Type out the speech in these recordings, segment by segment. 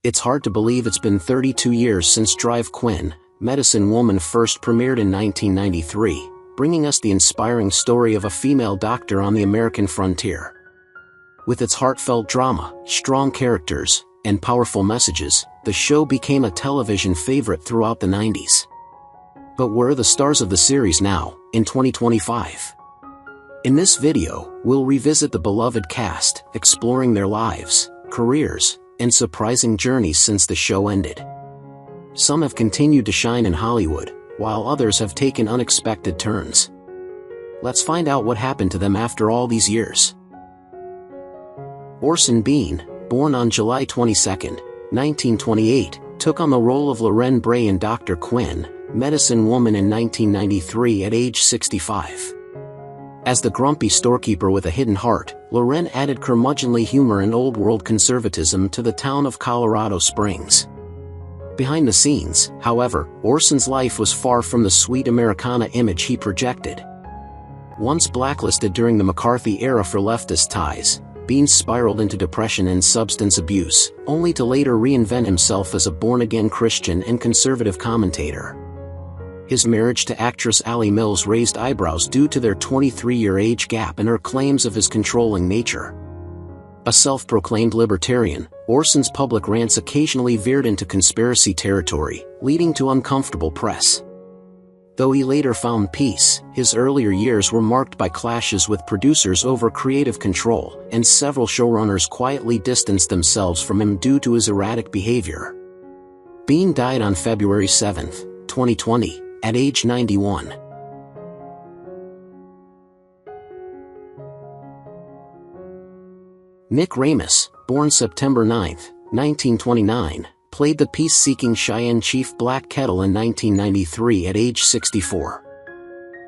It's hard to believe it's been 32 years since Drive Quinn, Medicine Woman first premiered in 1993, bringing us the inspiring story of a female doctor on the American frontier. With its heartfelt drama, strong characters, and powerful messages, the show became a television favorite throughout the 90s. But where are the stars of the series now, in 2025? In this video, we'll revisit the beloved cast, exploring their lives, careers, and surprising journeys since the show ended. Some have continued to shine in Hollywood, while others have taken unexpected turns. Let's find out what happened to them after all these years. Orson Bean, born on July 22, 1928, took on the role of Lorraine Bray in Dr. Quinn, Medicine Woman in 1993 at age 65. As the grumpy storekeeper with a hidden heart, Lorraine added curmudgeonly humor and old-world conservatism to the town of Colorado Springs. Behind the scenes, however, Orson's life was far from the sweet Americana image he projected. Once blacklisted during the McCarthy era for leftist ties, Bean spiraled into depression and substance abuse, only to later reinvent himself as a born-again Christian and conservative commentator. His marriage to actress Allie Mills raised eyebrows due to their 23-year age gap and her claims of his controlling nature. A self-proclaimed libertarian, Orson's public rants occasionally veered into conspiracy territory, leading to uncomfortable press. Though he later found peace, his earlier years were marked by clashes with producers over creative control, and several showrunners quietly distanced themselves from him due to his erratic behavior. Bean died on February 7, 2020, at age 91. Nickramis, born September 9, 1929, played the peace-seeking Cheyenne chief Black Kettle in 1993 at age 64.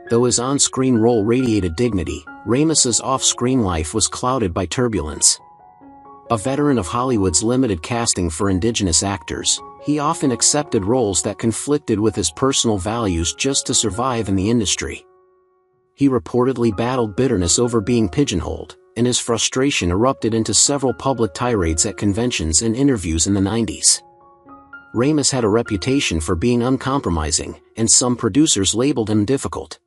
Though his on-screen role radiated dignity, Ramis's off-screen life was clouded by turbulence. A veteran of Hollywood's limited casting for indigenous actors, he often accepted roles that conflicted with his personal values just to survive in the industry. He reportedly battled bitterness over being pigeonholed, and his frustration erupted into several public tirades at conventions and interviews in the 90s. Ramis had a reputation for being uncompromising, and some producers labeled him difficult.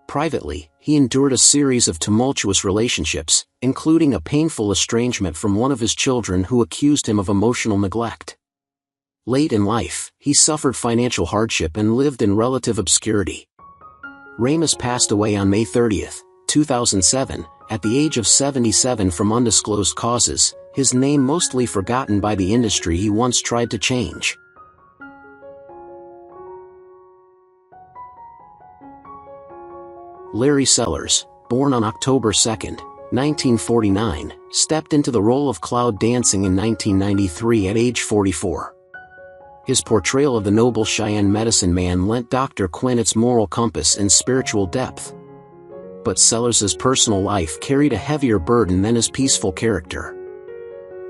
Privately, he endured a series of tumultuous relationships, including a painful estrangement from one of his children who accused him of emotional neglect. Late in life, he suffered financial hardship and lived in relative obscurity. Ramis passed away on May 30, 2007, at the age of 77 from undisclosed causes, his name mostly forgotten by the industry he once tried to change. Larry Sellers, born on October 2, 1949, stepped into the role of Cloud Dancing in 1993 at age 44. His portrayal of the noble Cheyenne medicine man lent Dr. Quinn its moral compass and spiritual depth. But Sellers's personal life carried a heavier burden than his peaceful character.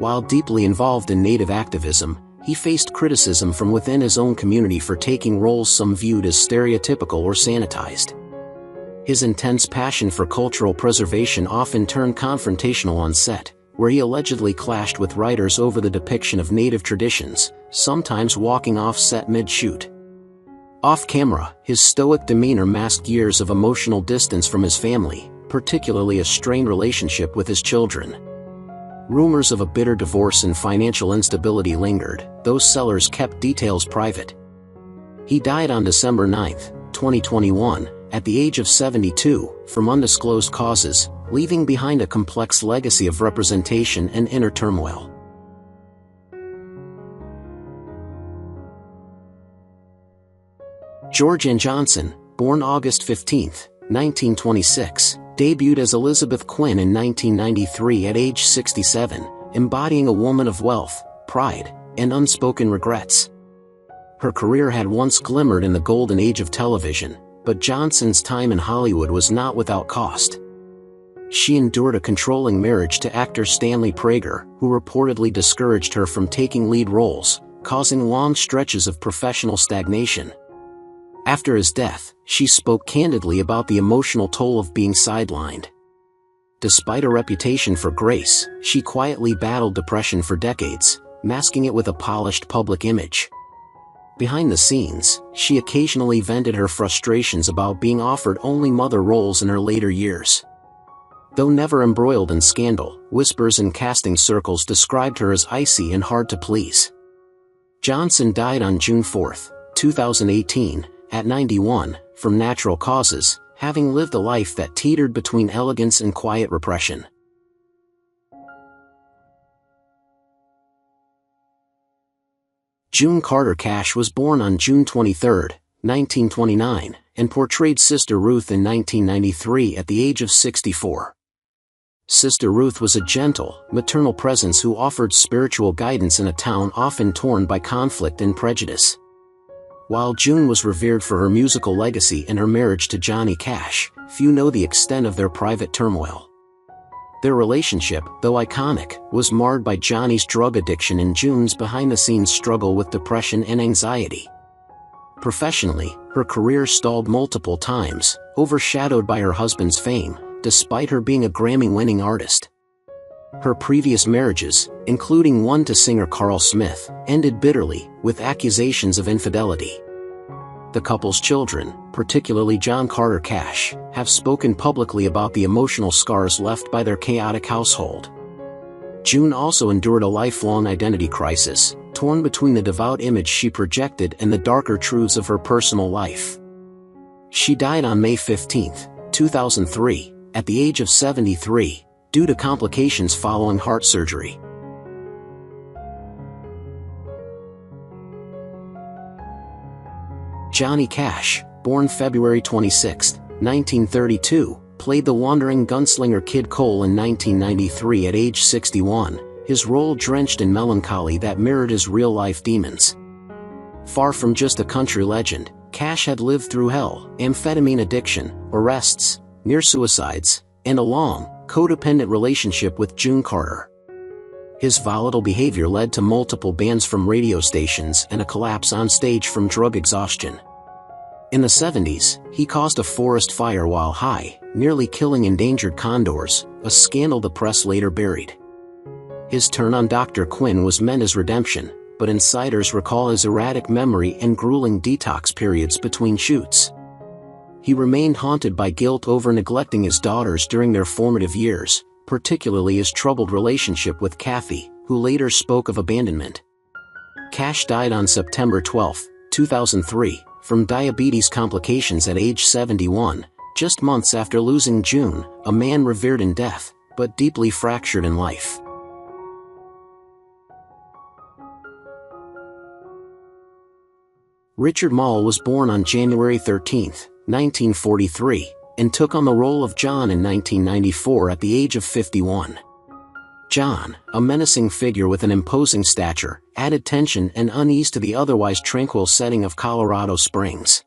While deeply involved in Native activism, he faced criticism from within his own community for taking roles some viewed as stereotypical or sanitized. His intense passion for cultural preservation often turned confrontational on set, where he allegedly clashed with writers over the depiction of Native traditions, sometimes walking off set mid-shoot. Off-camera, his stoic demeanor masked years of emotional distance from his family, particularly a strained relationship with his children. Rumors of a bitter divorce and financial instability lingered, though Sellers kept details private. He died on December 9, 2021, at the age of 72, from undisclosed causes, leaving behind a complex legacy of representation and inner turmoil. Georgianne Johnson, born August 15, 1926, debuted as Elizabeth Quinn in 1993 at age 67, embodying a woman of wealth, pride, and unspoken regrets. Her career had once glimmered in the golden age of television, but Johnson's time in Hollywood was not without cost. She endured a controlling marriage to actor Stanley Prager, who reportedly discouraged her from taking lead roles, causing long stretches of professional stagnation. After his death, she spoke candidly about the emotional toll of being sidelined. Despite a reputation for grace, she quietly battled depression for decades, masking it with a polished public image. Behind the scenes, she occasionally vented her frustrations about being offered only mother roles in her later years. Though never embroiled in scandal, whispers in casting circles described her as icy and hard to please. Johnson died on June 4, 2018, at 91, from natural causes, having lived a life that teetered between elegance and quiet repression. June Carter Cash was born on June 23, 1929, and portrayed Sister Ruth in 1993 at the age of 64. Sister Ruth was a gentle, maternal presence who offered spiritual guidance in a town often torn by conflict and prejudice. While June was revered for her musical legacy and her marriage to Johnny Cash, few know the extent of their private turmoil. Their relationship, though iconic, was marred by Johnny's drug addiction and June's behind-the-scenes struggle with depression and anxiety. Professionally, her career stalled multiple times, overshadowed by her husband's fame, despite her being a Grammy-winning artist. Her previous marriages, including one to singer Carl Smith, ended bitterly, with accusations of infidelity. The couple's children, particularly John Carter Cash, have spoken publicly about the emotional scars left by their chaotic household. June also endured a lifelong identity crisis, torn between the devout image she projected and the darker truths of her personal life. She died on May 15, 2003, at the age of 73, due to complications following heart surgery. Johnny Cash, born February 26, 1932, played the wandering gunslinger Kid Cole in 1993 at age 61, his role drenched in melancholy that mirrored his real-life demons. Far from just a country legend, Cash had lived through hell, amphetamine addiction, arrests, near suicides, and a long, codependent relationship with June Carter. His volatile behavior led to multiple bans from radio stations and a collapse on stage from drug exhaustion. In the 70s, he caused a forest fire while high, nearly killing endangered condors, a scandal the press later buried. His turn on Dr. Quinn was meant as redemption, but insiders recall his erratic memory and grueling detox periods between shoots. He remained haunted by guilt over neglecting his daughters during their formative years, particularly his troubled relationship with Kathy, who later spoke of abandonment. Cash died on September 12, 2003, from diabetes complications at age 71, just months after losing June, a man revered in death, but deeply fractured in life. Richard Maul was born on January 13, 1943, and took on the role of John in 1994 at the age of 51. John, a menacing figure with an imposing stature, added tension and unease to the otherwise tranquil setting of Colorado Springs.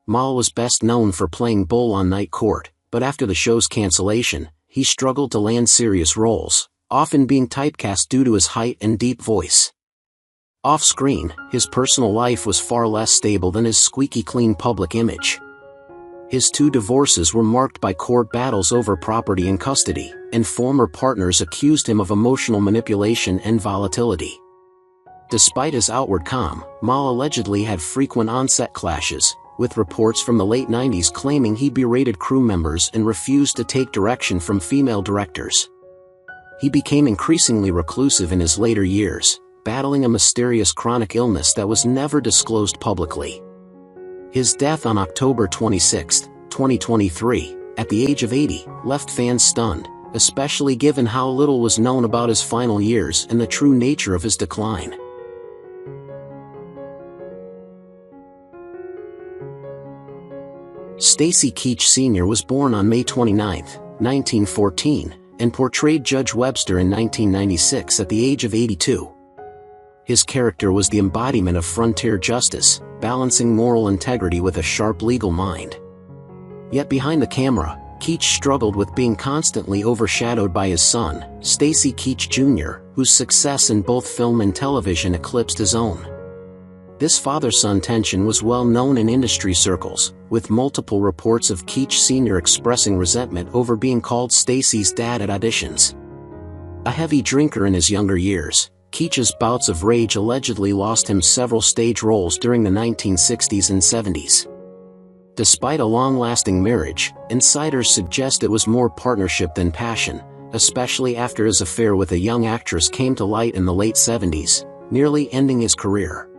Maul was best known for playing Bull on Night Court, but after the show's cancellation, he struggled to land serious roles, often being typecast due to his height and deep voice. Off-screen, his personal life was far less stable than his squeaky clean public image. His 2 divorces were marked by court battles over property and custody, and former partners accused him of emotional manipulation and volatility. Despite his outward calm, Maul allegedly had frequent on-set clashes, with reports from the late 90s claiming he berated crew members and refused to take direction from female directors. He became increasingly reclusive in his later years, battling a mysterious chronic illness that was never disclosed publicly. His death on October 26, 2023, at the age of 80, left fans stunned, especially given how little was known about his final years and the true nature of his decline. Stacy Keech Sr. was born on May 29, 1914, and portrayed Judge Webster in 1996 at the age of 82. His character was the embodiment of frontier justice, balancing moral integrity with a sharp legal mind. Yet behind the camera, Keech struggled with being constantly overshadowed by his son, Stacy Keech Jr., whose success in both film and television eclipsed his own. This father-son tension was well known in industry circles, with multiple reports of Keech Sr. expressing resentment over being called Stacy's dad at auditions. A heavy drinker in his younger years, Keech's bouts of rage allegedly lost him several stage roles during the 1960s and 70s. Despite a long-lasting marriage, insiders suggest it was more partnership than passion, especially after his affair with a young actress came to light in the late 70s, nearly ending his career.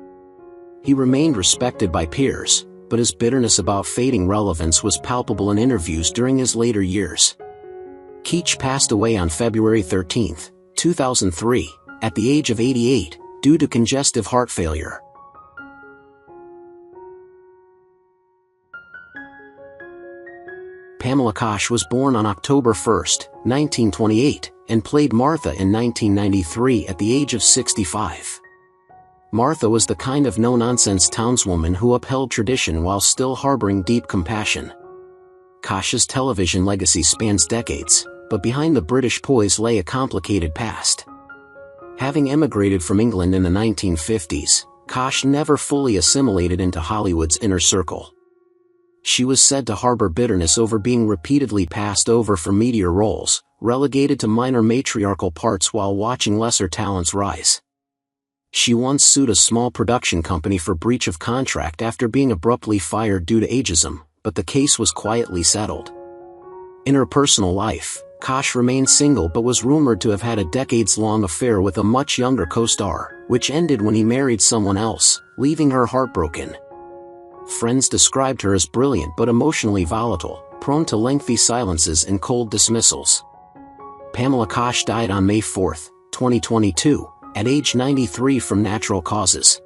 He remained respected by peers, but his bitterness about fading relevance was palpable in interviews during his later years. Keech passed away on February 13, 2003, at the age of 88, due to congestive heart failure. Pamela Coates was born on October 1, 1928, and played Martha in 1993 at the age of 65. Martha was the kind of no-nonsense townswoman who upheld tradition while still harboring deep compassion. Coates's television legacy spans decades, but behind the British poise lay a complicated past. Having emigrated from England in the 1950s, Coates never fully assimilated into Hollywood's inner circle. She was said to harbor bitterness over being repeatedly passed over for meatier roles, relegated to minor matriarchal parts while watching lesser talents rise. She once sued a small production company for breach of contract after being abruptly fired due to ageism, but the case was quietly settled. In her personal life, Coates remained single but was rumored to have had a decades-long affair with a much younger co-star, which ended when he married someone else, leaving her heartbroken. Friends described her as brilliant but emotionally volatile, prone to lengthy silences and cold dismissals. Pamela Coates died on May 4, 2022, at age 93 from natural causes.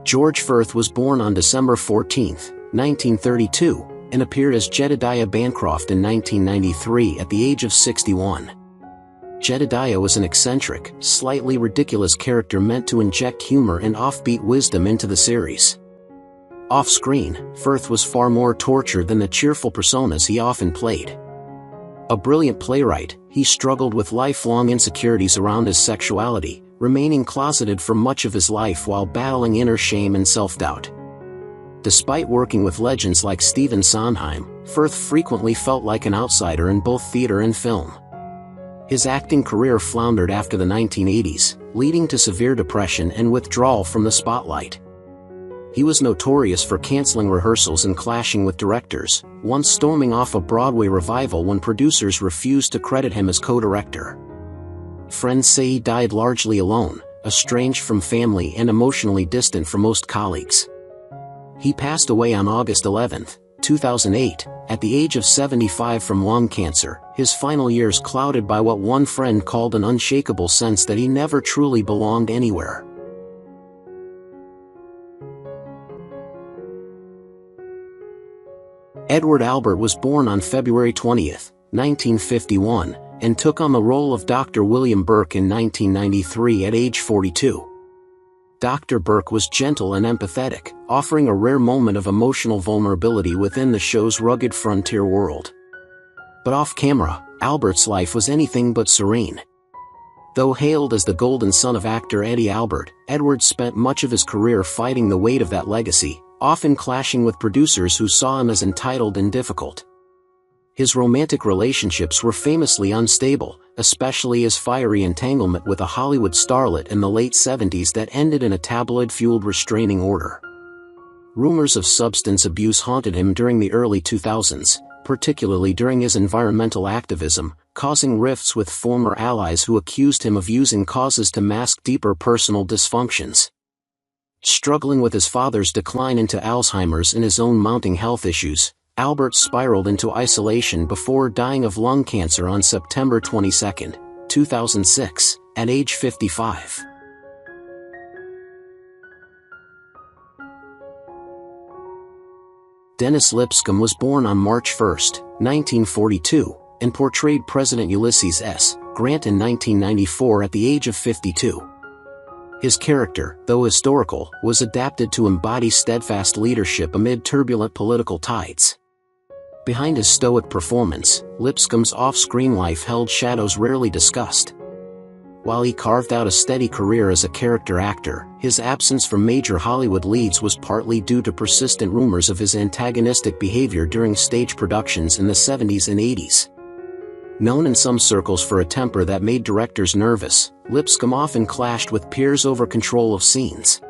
George Firth was born on December 14, 1932, and appeared as Jedediah Bancroft in 1993 at the age of 61. Jedediah was an eccentric, slightly ridiculous character meant to inject humor and offbeat wisdom into the series. Off-screen, Firth was far more tortured than the cheerful personas he often played. A brilliant playwright, he struggled with lifelong insecurities around his sexuality, remaining closeted for much of his life while battling inner shame and self-doubt. Despite working with legends like Stephen Sondheim, Firth frequently felt like an outsider in both theater and film. His acting career floundered after the 1980s, leading to severe depression and withdrawal from the spotlight. He was notorious for canceling rehearsals and clashing with directors, once storming off a Broadway revival when producers refused to credit him as co-director. Friends say he died largely alone, estranged from family and emotionally distant from most colleagues. He passed away on August 11, 2008, at the age of 75 from lung cancer, his final years clouded by what one friend called an unshakable sense that he never truly belonged anywhere. Edward Albert was born on February 20, 1951, and took on the role of Dr. William Burke in 1993 at age 42. Dr. Burke was gentle and empathetic, offering a rare moment of emotional vulnerability within the show's rugged frontier world. But off-camera, Albert's life was anything but serene. Though hailed as the golden son of actor Eddie Albert, Edward spent much of his career fighting the weight of that legacy, often clashing with producers who saw him as entitled and difficult. His romantic relationships were famously unstable, especially his fiery entanglement with a Hollywood starlet in the late 70s that ended in a tabloid-fueled restraining order. Rumors of substance abuse haunted him during the early 2000s, particularly during his environmental activism, causing rifts with former allies who accused him of using causes to mask deeper personal dysfunctions. Struggling with his father's decline into Alzheimer's and his own mounting health issues, Albert spiraled into isolation before dying of lung cancer on September 22, 2006, at age 55. Dennis Lipscomb was born on March 1, 1942, and portrayed President Ulysses S. Grant in 1994 at the age of 52. His character, though historical, was adapted to embody steadfast leadership amid turbulent political tides. Behind his stoic performance, Lipscomb's off-screen life held shadows rarely discussed. While he carved out a steady career as a character actor, his absence from major Hollywood leads was partly due to persistent rumors of his antagonistic behavior during stage productions in the 70s and 80s. Known in some circles for a temper that made directors nervous, Lipscomb often clashed with peers over control of scenes.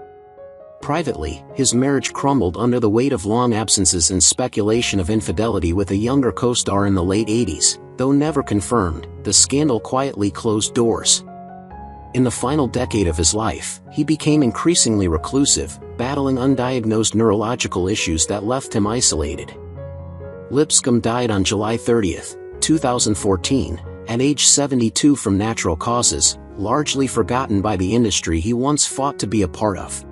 Privately, his marriage crumbled under the weight of long absences and speculation of infidelity with a younger co-star in the late 80s, though never confirmed. The scandal quietly closed doors. In the final decade of his life, he became increasingly reclusive, battling undiagnosed neurological issues that left him isolated. Lipscomb died on July 30, 2014, at age 72 from natural causes, largely forgotten by the industry he once fought to be a part of.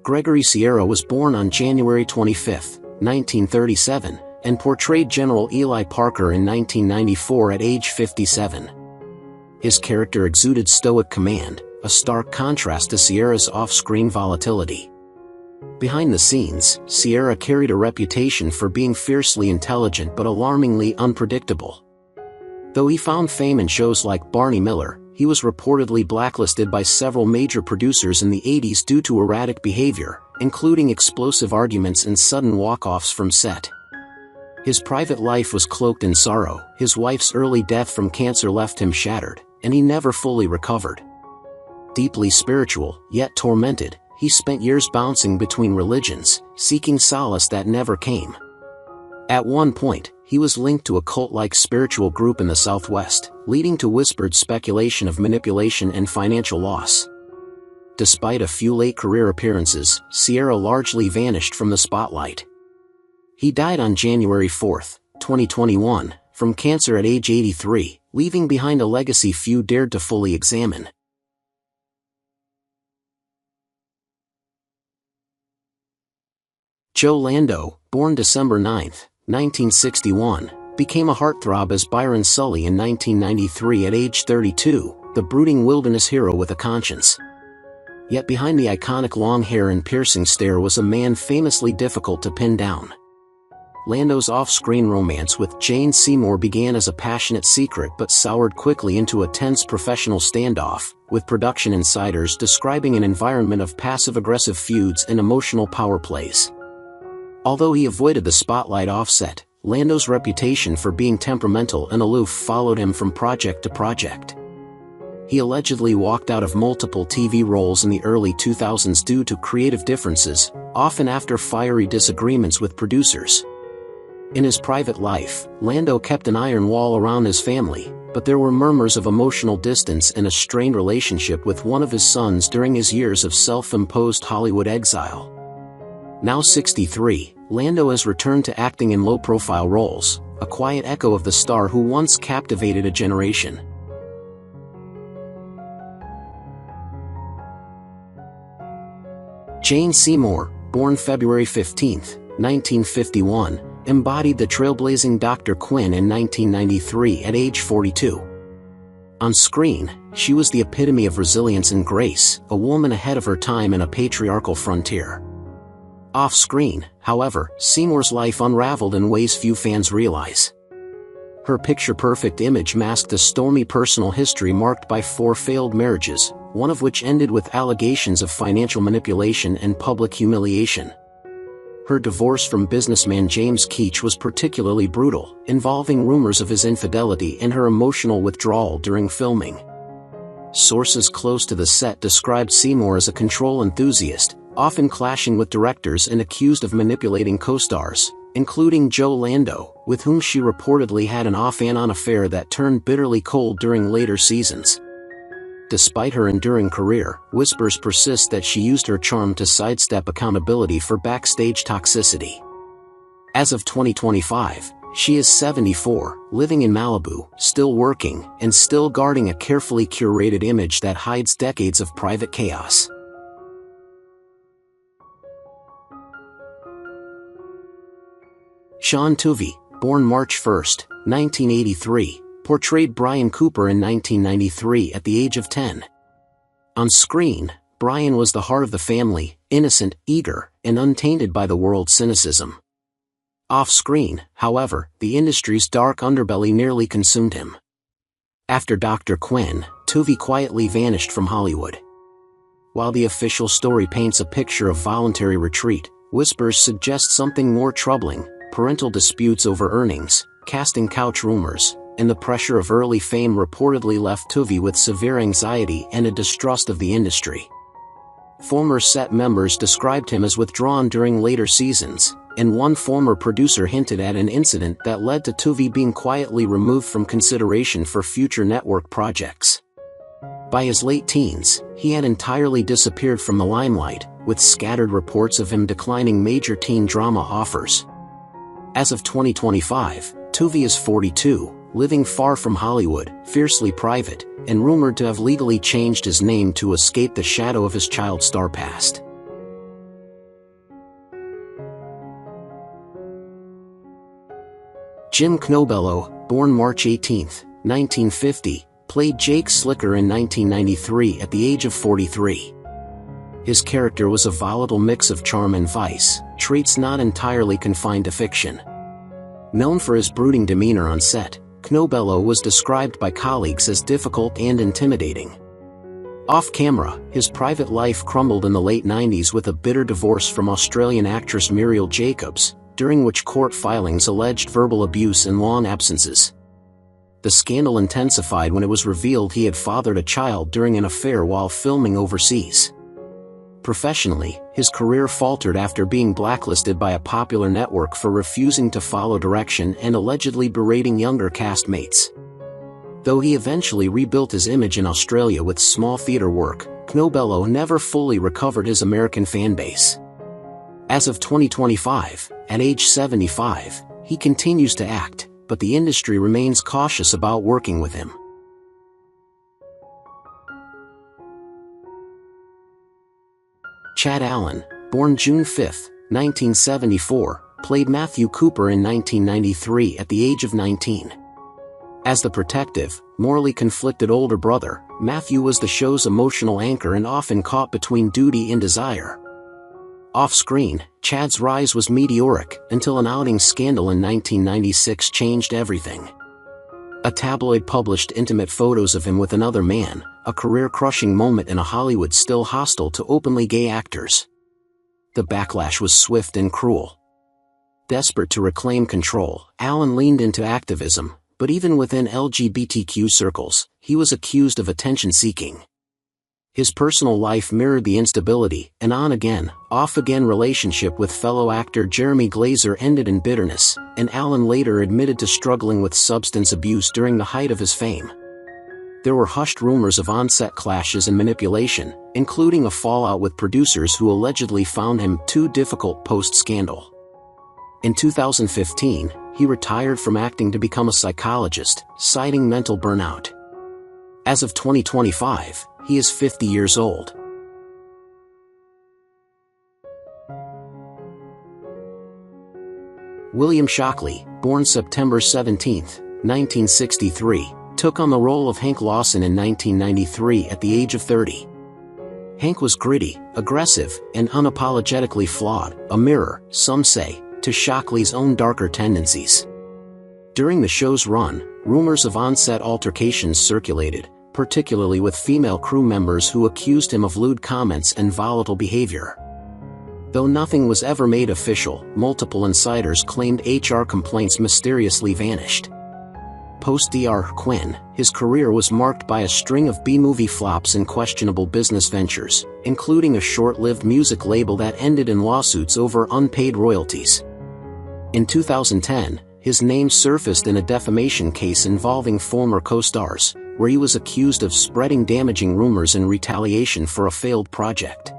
Gregory Sierra was born on January 25, 1937, and portrayed General Eli Parker in 1994 at age 57. His character exuded stoic command, a stark contrast to Sierra's off-screen volatility. Behind the scenes, Sierra carried a reputation for being fiercely intelligent but alarmingly unpredictable. Though he found fame in shows like Barney Miller, he was reportedly blacklisted by several major producers in the 80s due to erratic behavior, including explosive arguments and sudden walk-offs from set. His private life was cloaked in sorrow. His wife's early death from cancer left him shattered, and he never fully recovered. Deeply spiritual, yet tormented, he spent years bouncing between religions, seeking solace that never came. At one point, he was linked to a cult-like spiritual group in the Southwest, leading to whispered speculation of manipulation and financial loss. Despite a few late career appearances, Sierra largely vanished from the spotlight. He died on January 4, 2021, from cancer at age 83, leaving behind a legacy few dared to fully examine. Joe Lando, born December 9, 1961, became a heartthrob as Byron Sully in 1993 at age 32, the brooding wilderness hero with a conscience. Yet behind the iconic long hair and piercing stare was a man famously difficult to pin down. Lando's off-screen romance with Jane Seymour began as a passionate secret but soured quickly into a tense professional standoff, with production insiders describing an environment of passive-aggressive feuds and emotional power plays. Although he avoided the spotlight offset, Lando's reputation for being temperamental and aloof followed him from project to project. He allegedly walked out of multiple TV roles in the early 2000s due to creative differences, often after fiery disagreements with producers. In his private life, Lando kept an iron wall around his family, but there were murmurs of emotional distance and a strained relationship with one of his sons during his years of self-imposed Hollywood exile. Now 63, Lando has returned to acting in low-profile roles, a quiet echo of the star who once captivated a generation. Jane Seymour, born February 15, 1951, embodied the trailblazing Dr. Quinn in 1993 at age 42. On screen, she was the epitome of resilience and grace, a woman ahead of her time in a patriarchal frontier. Off-screen, however, Seymour's life unraveled in ways few fans realize. Her picture-perfect image masked a stormy personal history marked by 4 failed marriages, one of which ended with allegations of financial manipulation and public humiliation. Her divorce from businessman James Keech was particularly brutal, involving rumors of his infidelity and her emotional withdrawal during filming. Sources close to the set described Seymour as a control enthusiast, often clashing with directors and accused of manipulating co-stars, including Joe Lando, with whom she reportedly had an off-and-on affair that turned bitterly cold during later seasons. Despite her enduring career, whispers persist that she used her charm to sidestep accountability for backstage toxicity. As of 2025, she is 74, living in Malibu, still working, and still guarding a carefully curated image that hides decades of private chaos. Sha Tuvi, born March 1, 1983, portrayed Brian Cooper in 1993 at the age of 10. On screen, Brian was the heart of the family, innocent, eager, and untainted by the world's cynicism. Off-screen, however, the industry's dark underbelly nearly consumed him. After Dr. Quinn, Tuvi quietly vanished from Hollywood. While the official story paints a picture of voluntary retreat, Whispers suggest something more troubling: parental disputes over earnings, casting couch rumors, and the pressure of early fame reportedly left Tuvi with severe anxiety and a distrust of the industry. Former set members described him as withdrawn during later seasons, and one former producer hinted at an incident that led to Tuvi being quietly removed from consideration for future network projects. By his late teens, he had entirely disappeared from the limelight, with scattered reports of him declining major teen drama offers. As of 2025, Tuvi is 42, living far from Hollywood, fiercely private, and rumored to have legally changed his name to escape the shadow of his child star past. Jim Kobello, born March 18, 1950, played Jake Slicker in 1993 at the age of 43. His character was a volatile mix of charm and vice, traits not entirely confined to fiction. Known for his brooding demeanor on set, Kobello was described by colleagues as difficult and intimidating. Off-camera, his private life crumbled in the late 90s with a bitter divorce from Australian actress Muriel Jacobs, during which court filings alleged verbal abuse and long absences. The scandal intensified when it was revealed he had fathered a child during an affair while filming overseas. Professionally, his career faltered after being blacklisted by a popular network for refusing to follow direction and allegedly berating younger castmates. Though he eventually rebuilt his image in Australia with small theater work, Kobello never fully recovered his American fanbase. As of 2025, at age 75, he continues to act, but the industry remains cautious about working with him. Joan Allen, born June 5, 1974, played Matthew Cooper in 1993 at the age of 19. As the protective, morally conflicted older brother, Matthew was the show's emotional anchor and often caught between duty and desire. Off-screen, Chad's rise was meteoric until an outing scandal in 1996 changed everything. A tabloid published intimate photos of him with another man, a career-crushing moment in a Hollywood still hostile to openly gay actors. The backlash was swift and cruel. Desperate to reclaim control, Allen leaned into activism, but even within LGBTQ circles, he was accused of attention-seeking. His personal life mirrored the instability, an on-again, off-again relationship with fellow actor Jeremy Glazer ended in bitterness, and Allen later admitted to struggling with substance abuse during the height of his fame. There were hushed rumors of on-set clashes and manipulation, including a fallout with producers who allegedly found him too difficult post-scandal. In 2015, he retired from acting to become a psychologist, citing mental burnout. As of 2025, he is 50 years old. William Shockley, born September 17, 1963, took on the role of Hank Lawson in 1993 at the age of 30. Hank was gritty, aggressive, and unapologetically flawed, a mirror, some say, to Shockley's own darker tendencies. During the show's run, rumors of on-set altercations circulated, particularly with female crew members who accused him of lewd comments and volatile behavior. Though nothing was ever made official, multiple insiders claimed HR complaints mysteriously vanished. Post-Dr. Quinn, his career was marked by a string of B-movie flops and questionable business ventures, including a short-lived music label that ended in lawsuits over unpaid royalties. In 2010, his name surfaced in a defamation case involving former co-stars, where he was accused of spreading damaging rumors in retaliation for a failed project.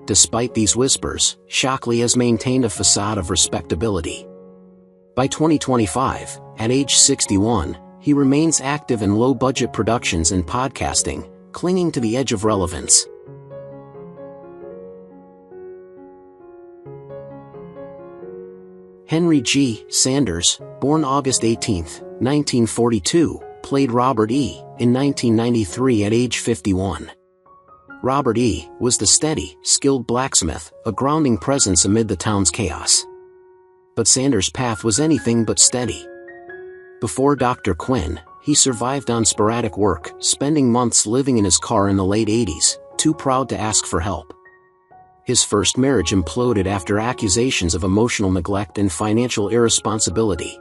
Despite these whispers, Shockley has maintained a facade of respectability. By 2025, at age 61, he remains active in low-budget productions and podcasting, clinging to the edge of relevance. Henry G. Sanders, born August 18, 1942, played Robert E. in 1993 at age 51. Robert E. was the steady, skilled blacksmith, a grounding presence amid the town's chaos. But Sanders' path was anything but steady. Before Dr. Quinn, he survived on sporadic work, spending months living in his car in the late 80s, too proud to ask for help. His first marriage imploded after accusations of emotional neglect and financial irresponsibility.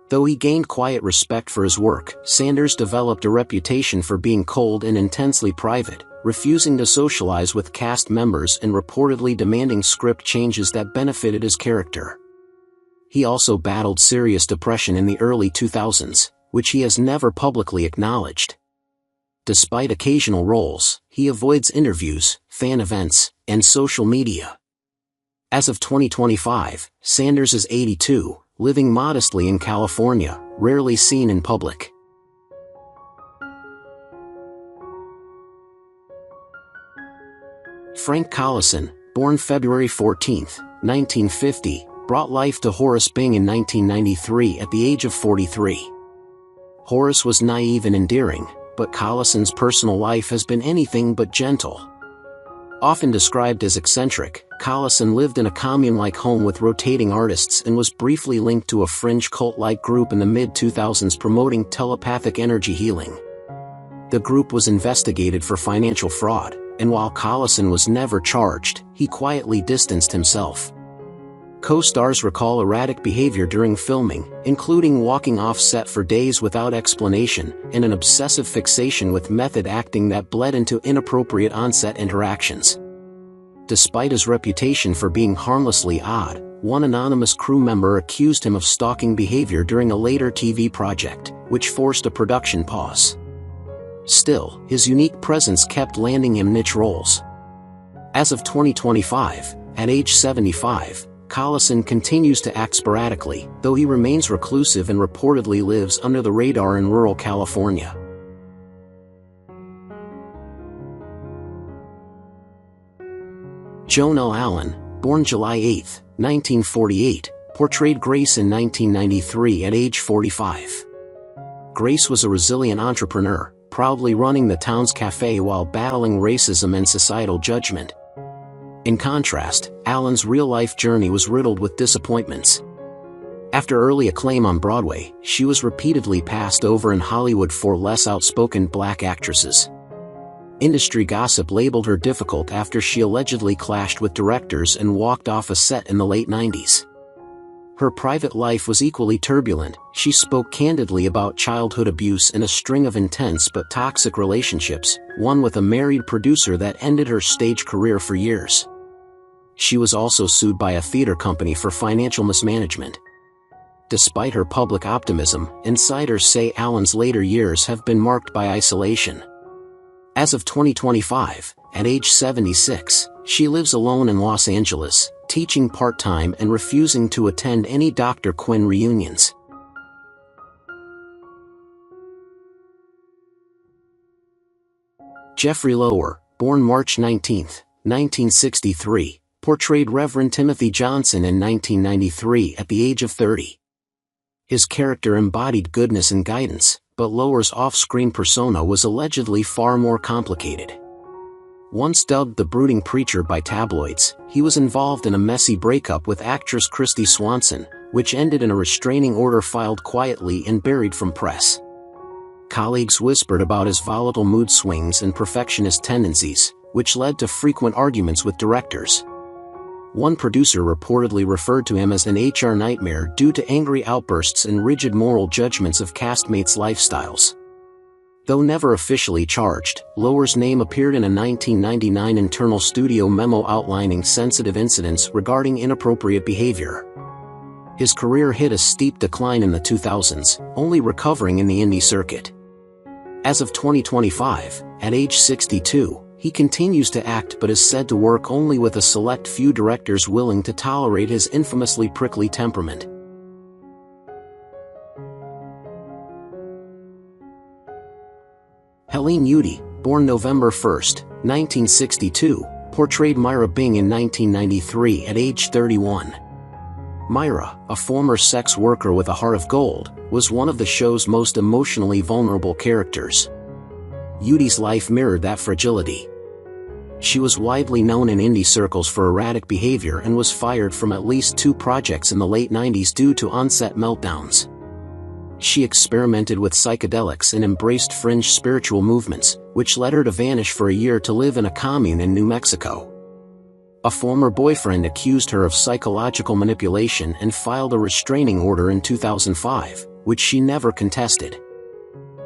Though he gained quiet respect for his work, Sanders developed a reputation for being cold and intensely private, refusing to socialize with cast members and reportedly demanding script changes that benefited his character. He also battled serious depression in the early 2000s, which he has never publicly acknowledged. Despite occasional roles, he avoids interviews, fan events, and social media. As of 2025, Sanders is 82, living modestly in California, rarely seen in public. Frank Collison, born February 14, 1950, brought life to Horace Bing in 1993 at the age of 43. Horace was naive and endearing, but Collison's personal life has been anything but gentle. Often described as eccentric, Collison lived in a commune-like home with rotating artists and was briefly linked to a fringe cult-like group in the mid-2000s promoting telepathic energy healing. The group was investigated for financial fraud, and while Collison was never charged, he quietly distanced himself. Co-stars recall erratic behavior during filming, including walking off set for days without explanation, and an obsessive fixation with method acting that bled into inappropriate on-set interactions. Despite his reputation for being harmlessly odd, one anonymous crew member accused him of stalking behavior during a later TV project, which forced a production pause. Still, his unique presence kept landing him niche roles. As of 2025, at age 75, Collison continues to act sporadically, though he remains reclusive and reportedly lives under the radar in rural California. Joan Allen, born July 8, 1948, portrayed Grace in 1993 at age 45. Grace was a resilient entrepreneur, proudly running the town's cafe while battling racism and societal judgment. In contrast, Allen's real-life journey was riddled with disappointments. After early acclaim on Broadway, she was repeatedly passed over in Hollywood for less outspoken black actresses. Industry gossip labeled her difficult after she allegedly clashed with directors and walked off a set in the late 90s. Her private life was equally turbulent. She spoke candidly about childhood abuse and a string of intense but toxic relationships, one with a married producer that ended her stage career for years. She was also sued by a theater company for financial mismanagement. Despite her public optimism, insiders say Allen's later years have been marked by isolation. As of 2025, at age 76, she lives alone in Los Angeles, teaching part-time and refusing to attend any Dr. Quinn reunions. Jeffrey Lower, born March 19, 1963, portrayed Reverend Timothy Johnson in 1993 at the age of 30. His character embodied goodness and guidance, but Lower's off-screen persona was allegedly far more complicated. Once dubbed the brooding preacher by tabloids, he was involved in a messy breakup with actress Christy Swanson, which ended in a restraining order filed quietly and buried from press. Colleagues whispered about his volatile mood swings and perfectionist tendencies, which led to frequent arguments with directors. One producer reportedly referred to him as an HR nightmare due to angry outbursts and rigid moral judgments of castmates' lifestyles. Though never officially charged, Lower's name appeared in a 1999 internal studio memo outlining sensitive incidents regarding inappropriate behavior. His career hit a steep decline in the 2000s, only recovering in the indie circuit. As of 2025, at age 62, he continues to act but is said to work only with a select few directors willing to tolerate his infamously prickly temperament. Helen Yudi, born November 1, 1962, portrayed Myra Bing in 1993 at age 31. Myra, a former sex worker with a heart of gold, was one of the show's most emotionally vulnerable characters. Yudi's life mirrored that fragility. She was widely known in indie circles for erratic behavior and was fired from at least 2 projects in the late 90s due to on-set meltdowns. She experimented with psychedelics and embraced fringe spiritual movements, which led her to vanish for a year to live in a commune in New Mexico. A former boyfriend accused her of psychological manipulation and filed a restraining order in 2005, which she never contested.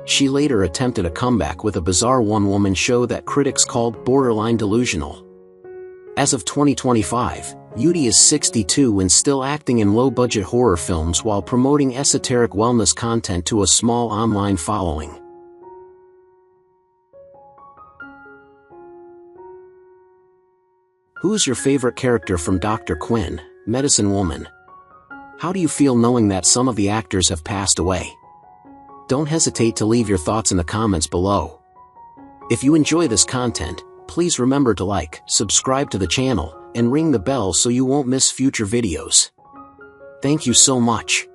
She later attempted a comeback with a bizarre one-woman show that critics called borderline delusional. As of 2025, Yudi is 62 and still acting in low-budget horror films while promoting esoteric wellness content to a small online following. Who's your favorite character from Dr. Quinn, Medicine Woman? How do you feel knowing that some of the actors have passed away? Don't hesitate to leave your thoughts in the comments below. If you enjoy this content, please remember to like, subscribe to the channel, and ring the bell so you won't miss future videos. Thank you so much.